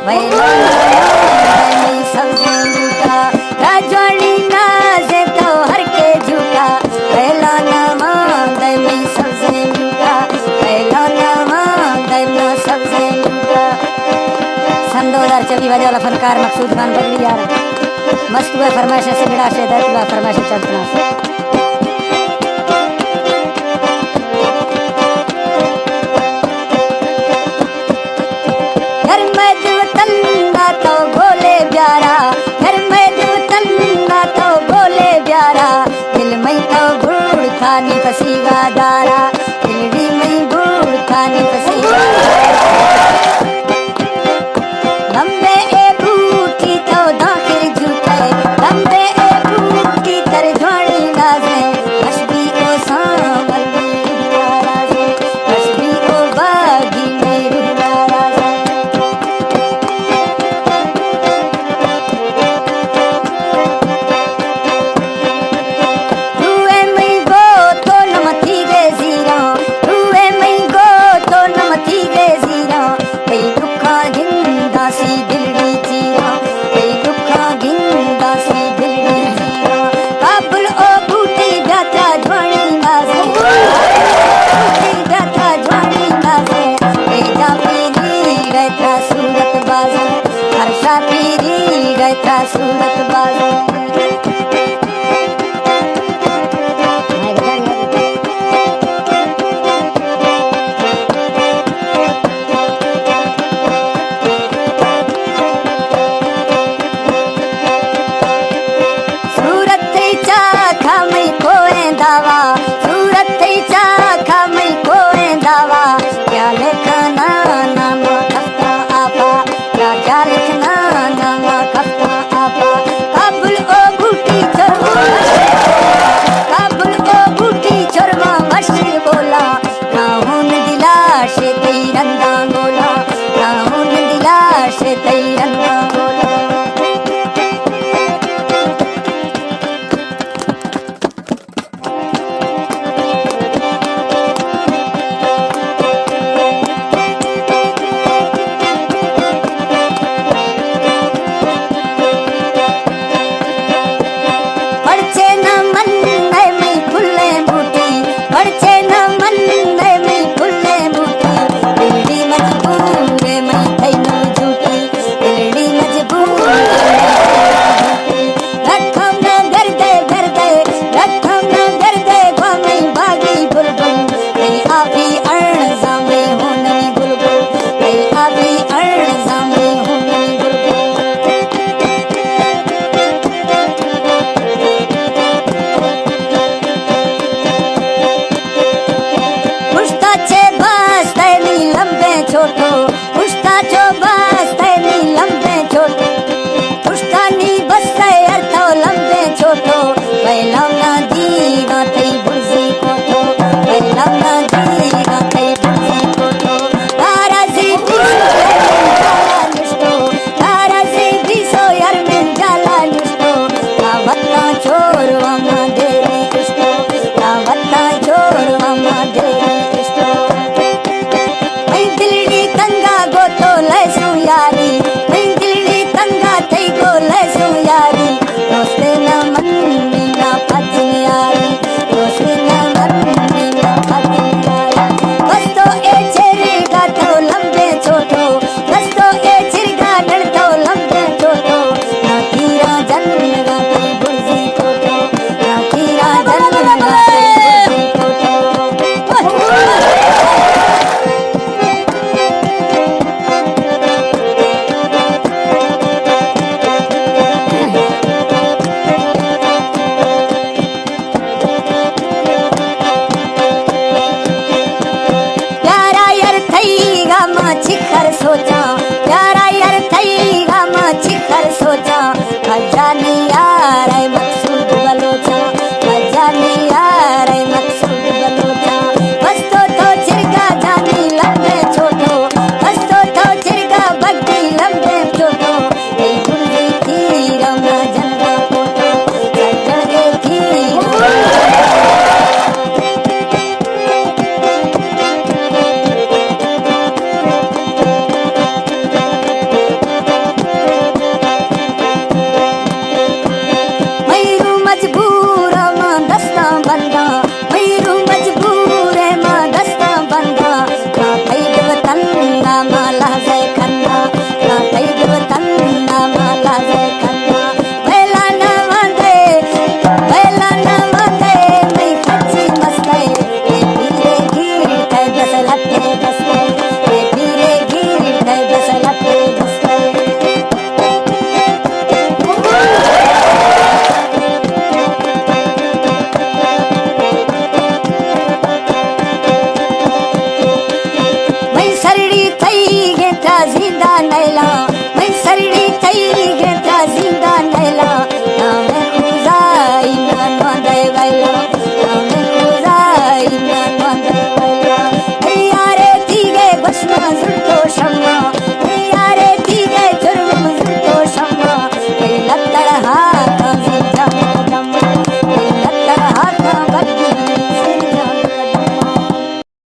भैलो दमी सबसे झूठा राजवाड़ी ना से तो हर के झूठा भैलो नमा दमी सबसे झूठा भैलो नमा दमी सबसे झूठा। सन 2024 बजे वाला फनकार मकसूद खान बदली यार मस्त हुआ फरमाइश से बिड़ा से दर्द हुआ फरमाइश चढ़ना से तो भोले प्यारा घर में देवतन ना तो भोले प्यारा दिल में तो बूढ़ खानी फसीगा दारा दिलड़ी में बूढ़ खानी फसीगा लंबे ए बूटी तो दाखिल झूठे लंबे ए बूटी तर जोड़ी नाजे मशबी को सांवल में रुवारा से मशबी को बागी में रुवारा से सूरत बाज़ार सूरत चाखा में कोई दावा सूरत चाखा में कोई दावा क्या लिखना नाम खस्ता आपा क्या लिखना नाम खस्ता आपा काबुल ओ सरड़ी થઈ